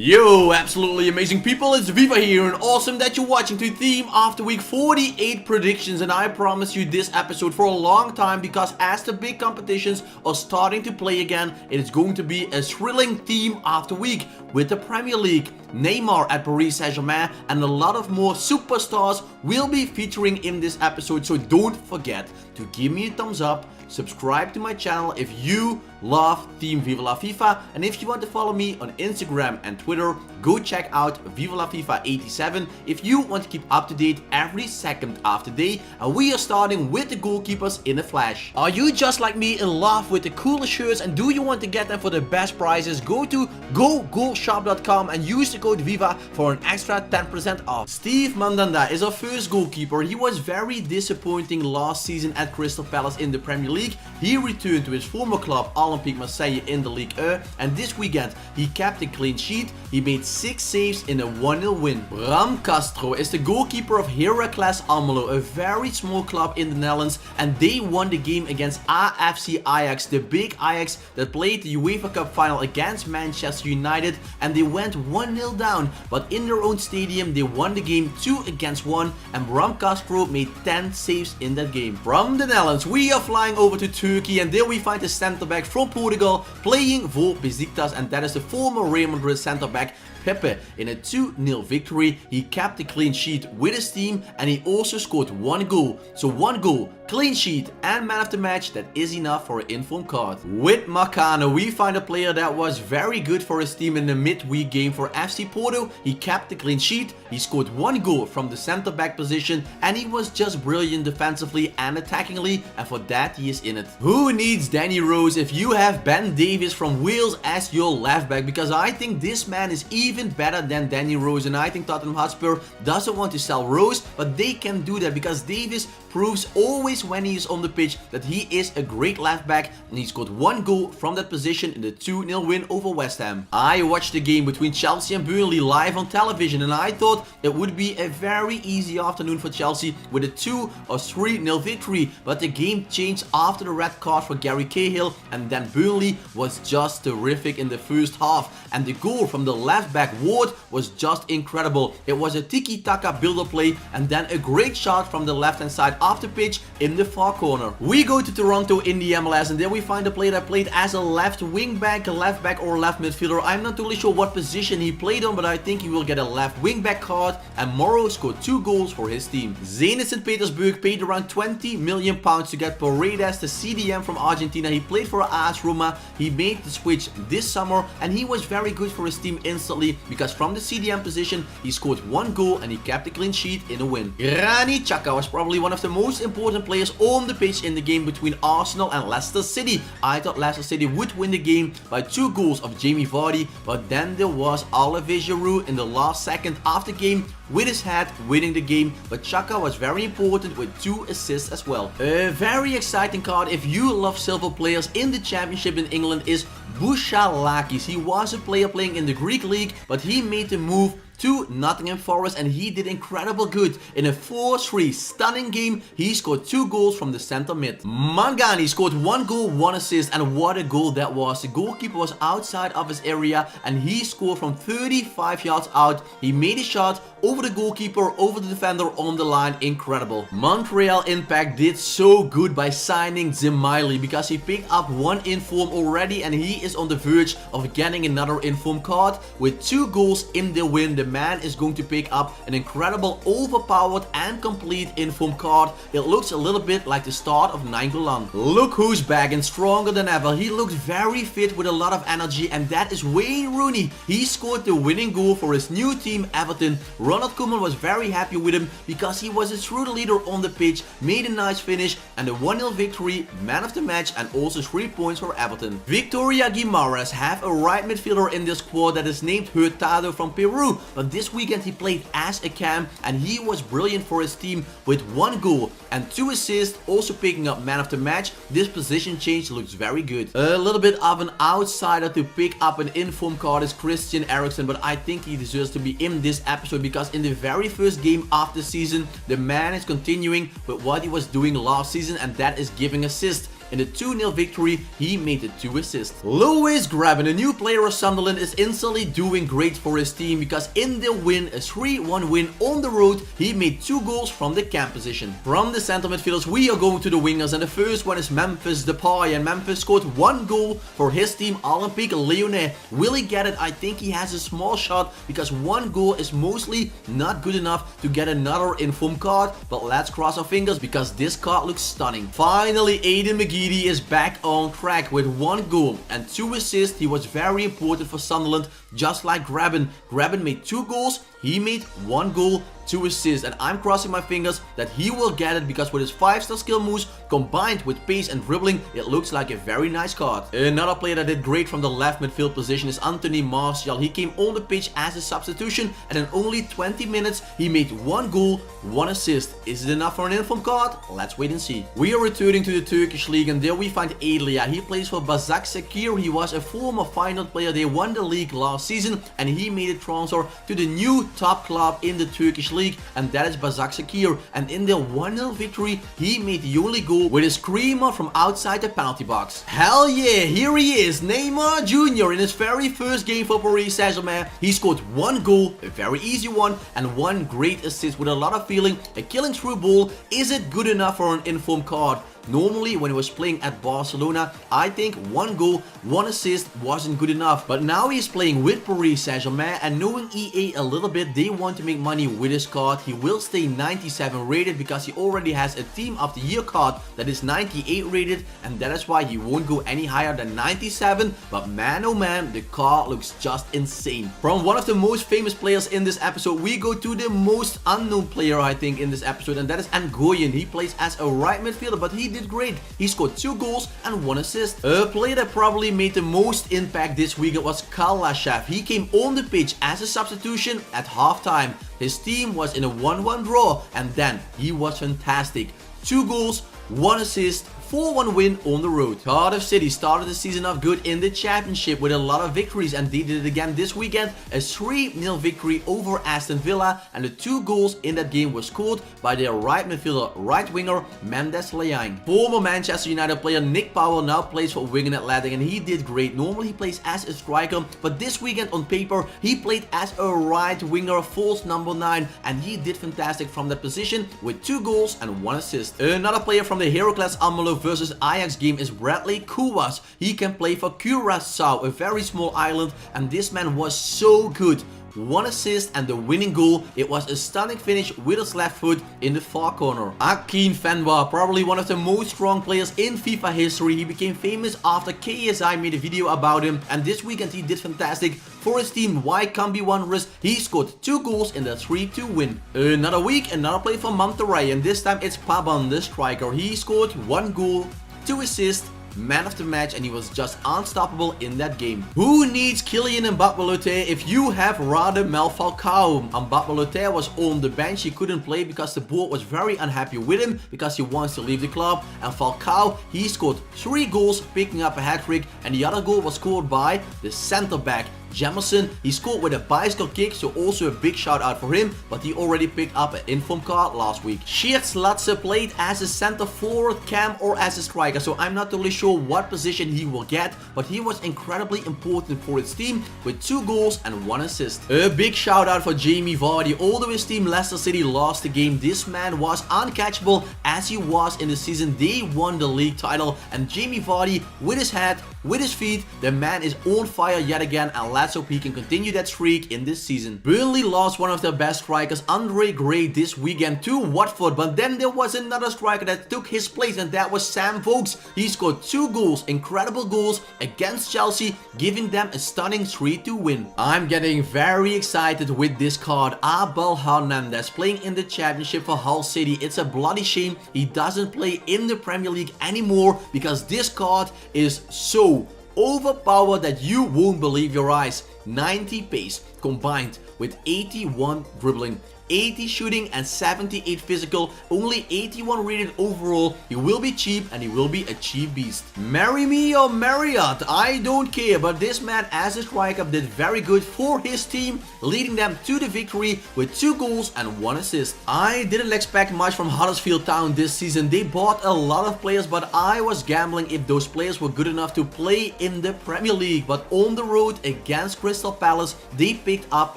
Yo, absolutely amazing people, it's Viva here, and awesome that you're watching to Team After Week 48 predictions. And I promise you this episode for a long time, because as the big competitions are starting to play again, it is going to be a thrilling Team After Week with the Premier League. Neymar at Paris Saint-Germain and a lot of more superstars will be featuring in this episode, so don't forget to give me a thumbs up, subscribe to my channel if you love Team Viva La FIFA, and if you want to follow me on Instagram and Twitter, go check out Viva La FIFA 87 if you want to keep up to date every second of the day. And we are starting with the goalkeepers in a flash. Are you just like me in love with the coolest shirts, and do you want to get them for the best prices? Go to gogoalshop.com and use the code VIVA for an extra 10% off. Steve Mandanda is our first goalkeeper. He was very disappointing last season at Crystal Palace in the Premier League. He returned to his former club Olympique Marseille in the Ligue 1, and this weekend he kept a clean sheet. He made 6 saves in a 1-0 win. Bram Castro is the goalkeeper of Heracles Almelo, a very small club in the Netherlands, and they won the game against AFC Ajax, the big Ajax that played the UEFA Cup final against Manchester United, and they went 1-0 down, but in their own stadium they won the game 2-1, and Bram Castro made 10 saves in that game. From the Netherlands we are flying over to Turkey, and there we find the centre back from Portugal playing for Besiktas, and that is the former Real Madrid centre back PEPE. In a 2-0 victory, he kept a clean sheet with his team, and he also scored 1 goal. So 1 goal, clean sheet and man of the match, that is enough for an inform card. With Marcano, we find a player that was very good for his team in the midweek game for FC Porto. He kept the clean sheet, he scored 1 goal from the centre back position, and he was just brilliant defensively and attackingly, and for that he is in it. Who needs Danny Rose if you have Ben Davies from Wales as your left back? Because I think this man is even better than Danny Rose, and I think Tottenham Hotspur doesn't want to sell Rose, but they can do that because Davies proves always when he is on the pitch that he is a great left back, and he scored 1 goal from that position in the 2-0 win over West Ham. I watched the game between Chelsea and Burnley live on television, and I thought it would be a very easy afternoon for Chelsea with a 2 or 3-0 victory, but the game changed after the red card for Gary Cahill, and then Burnley was just terrific in the first half, and the goal from the left back Ward was just incredible. It was a tiki-taka build-up play, and then a great shot from the left hand side of the pitch in the far corner. We go to Toronto in the MLS, and there we find a player that played as a left wing back, a left back or left midfielder. I'm not totally sure what position he played on, but I think he will get a left wing back card, and Morrow scored 2 goals for his team. Zenit St. Petersburg paid around £20 million to get Paredes, the CDM from Argentina. He played for AS Roma. He made the switch this summer, and he was very good for his team instantly, because from the CDM position he scored 1 goal and he kept a clean sheet in a win. Granit Xhaka was probably one of the most important players on the pitch in the game between Arsenal and Leicester City. I thought Leicester City would win the game by 2 goals of Jamie Vardy, but then there was Olivier Giroud in the last second of the game with his head winning the game, but Xhaka was very important with 2 assists as well. A very exciting card if you love silver players in the championship in England is Bouchalakis. He was a player playing in the Greek league, but he made the move to Nottingham Forest, and he did incredible good. In a 4-3 stunning game, he scored 2 goals from the center mid. Mangani scored 1 goal, 1 assist, and what a goal that was. The goalkeeper was outside of his area, and he scored from 35 yards out. He made a shot over the goalkeeper, over the defender on the line. Incredible. Montreal Impact did so good by signing Zemaili, because he picked up 1 inform already, and he is on the verge of getting another inform card. With 2 goals in the win, the man is going to pick up an incredible overpowered and complete inform card. It looks a little bit like the start of Nainggolan. Look who's back and stronger than ever. He looks very fit with a lot of energy, and that is Wayne Rooney. He scored the winning goal for his new team Everton. Ronald Koeman was very happy with him because he was a true leader on the pitch, made a nice finish, and a 1-0 victory, man of the match, and also 3 points for Everton. Victoria Guimaraes have a right midfielder in this squad that is named Hurtado from Peru, but this weekend he played as a cam, and he was brilliant for his team with 1 goal and 2 assists, also picking up man of the match. This position change looks very good. A little bit of an outsider to pick up an inform card is Christian Eriksen, but I think he deserves to be in this episode because in the very first game of the season, the man is continuing with what he was doing last season, and that is giving assists. In the 2-0 victory, he made the 2 assists. Lewis Grabban, a new player of Sunderland, is instantly doing great for his team because in the win, a 3-1 win on the road, he made 2 goals from the cam position. From the center midfielders, we are going to the wingers, and the first one is Memphis Depay, and Memphis scored 1 goal for his team Olympique Lyonnais. Will he get it? I think he has a small shot because 1 goal is mostly not good enough to get another inform card, but let's cross our fingers because this card looks stunning. Finally, Aiden McGeady is back on track with 1 goal and 2 assists. He was very important for Sunderland, just like Grabban. Grabban made 2 goals, he made 1 goal, 2 assists, and I'm crossing my fingers that he will get it because with his 5-star skill moves combined with pace and dribbling, it looks like a very nice card. Another player that did great from the left midfield position is Anthony Martial. He came on the pitch as a substitution, and in only 20 minutes he made 1 goal, 1 assist. Is it enough for an inform card? Let's wait and see. We are returning to the Turkish league, and there we find Elia. He plays for Başakşehir. He was a former final player. They won the league last season, and he made a transfer to the new top club in the Turkish league, and that is Başakşehir. And in their 1-0 victory, he made the only goal with a screamer from outside the penalty box. Hell yeah, here he is, Neymar Jr. in his very first game for Paris Saint-Germain. He scored 1 goal, a very easy one, and 1 great assist with a lot of feeling, a killing through ball. Is it good enough for an inform card? Normally, when he was playing at Barcelona, I think 1 goal, 1 assist wasn't good enough. But now he's playing with Paris Saint-Germain, and knowing EA a little bit, they want to make money with his card. He will stay 97 rated because he already has a Team of the Year card that is 98 rated, and that is why he won't go any higher than 97. But man oh man, the card looks just insane. From one of the most famous players in this episode, we go to the most unknown player I think in this episode, and that is Ngoyen. He plays as a right midfielder, but he did great. He scored 2 goals and 1 assist. A player that probably made the most impact this weekend was Kalashev. He came on the pitch as a substitution at halftime. His team was in a 1-1 draw, and then he was fantastic. 2 goals, 1 assist, 4-1 win on the road. Cardiff City started the season off good in the championship with a lot of victories, and they did it again this weekend. A 3-0 victory over Aston Villa, and the 2 goals in that game were scored by their right midfielder, right winger Mendes Leyang. Former Manchester United player Nick Powell now plays for Wigan Athletic, and he did great. Normally he plays as a striker, but this weekend on paper he played as a right winger, false number 9, and he did fantastic from that position with 2 goals and 1 assist. Another player from the Heracles Almelo versus Ajax game is Bradley Kouwas. He can play for Curaçao, a very small island, and this man was so good. 1 assist and the winning goal. It was a stunning finish with his left foot in the far corner. Akin Fenwa, probably one of the most strong players in FIFA history. He became famous after KSI made a video about him, and this weekend he did fantastic for his team Wycombe Wanderers. He scored 2 goals in the 3-2 win. Another week, another play for Monterrey, and this time it's Paban, the striker. He scored 1 goal, 2 assists, man of the match, and he was just unstoppable in that game. Who needs Kylian Mbappé if you have Radamel Falcao? Mbappé was on the bench. He couldn't play because the board was very unhappy with him because he wants to leave the club. And Falcao, he scored 3 goals, picking up a hat-trick, and the other goal was scored by the center back Jamerson. He scored with a bicycle kick, so also a big shout out for him, but he already picked up an inform card last week. Sjeerd Latse played as a center forward, cam, or as a striker, so I'm not totally sure what position he will get, but he was incredibly important for his team with 2 goals and 1 assist. A big shout out for Jamie Vardy. Although his team Leicester City lost the game, this man was uncatchable as he was in the season. They won the league title, and Jamie Vardy, with his head, with his feet, the man is on fire yet again, and let's hope he can continue that streak in this season. Burnley lost one of their best strikers, Andre Gray, this weekend to Watford, but then there was another striker that took his place, and that was Sam Vokes. He scored 2 goals, incredible goals against Chelsea, giving them a stunning 3-2 win. I'm getting very excited with this card. Abel Hernandez playing in the championship for Hull City. It's a bloody shame he doesn't play in the Premier League anymore because this card is so overpowered that you won't believe your eyes. 90 pace, combined with 81 dribbling, 80 shooting and 78 physical, only 81 rated overall. He will be cheap and he will be a cheap beast. Marry me or Marriott, I don't care, but this man as a striker did very good for his team, leading them to the victory with 2 goals and 1 assist. I didn't expect much from Huddersfield Town this season. They bought a lot of players, but I was gambling if those players were good enough to play in the Premier League. But on the road against Crystal Palace, they picked up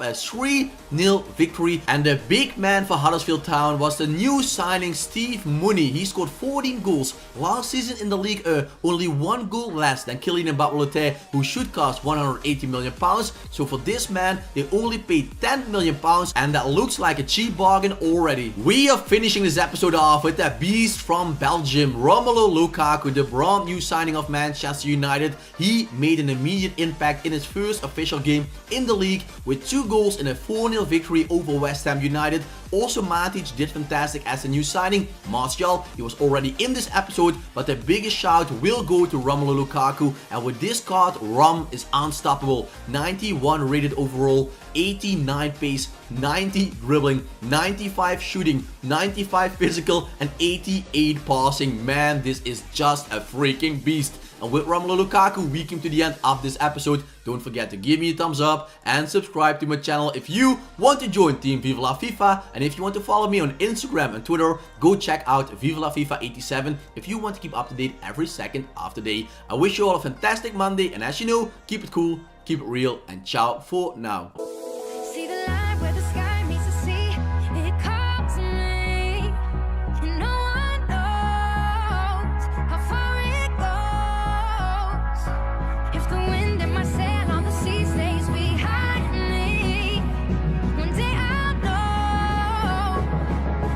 a 3-0 victory, and the big man for Huddersfield Town was the new signing Steve Mooney. He scored 14 goals. Last season in the league, only 1 goal less than Kylian Mbappé, who should cost 180 million pounds. So for this man, they only paid 10 million pounds, and that looks like a cheap bargain already. We are finishing this episode off with a beast from Belgium, Romelu Lukaku, the brand new signing of Manchester United. He made an immediate impact in his first official game in the league with 2 goals in a 4-0 victory over West Ham United. Also, Matic did fantastic as a new signing. Martial, he was already in this episode, but the biggest shout will go to Romelu Lukaku, and with this card, Rom is unstoppable. 91 rated overall, 89 pace, 90 dribbling, 95 shooting, 95 physical, and 88 passing. Man, this is just a freaking beast. And with Romelu Lukaku, we came to the end of this episode. Don't forget to give me a thumbs up and subscribe to my channel if you want to join Team Viva La FIFA. And if you want to follow me on Instagram and Twitter, go check out Viva La FIFA 87 if you want to keep up to date every second of the day. I wish you all a fantastic Monday, and as you know, keep it cool, keep it real, and ciao for now. See the line where the sky meets the sea, it calls me, and no one knows how far it goes. If the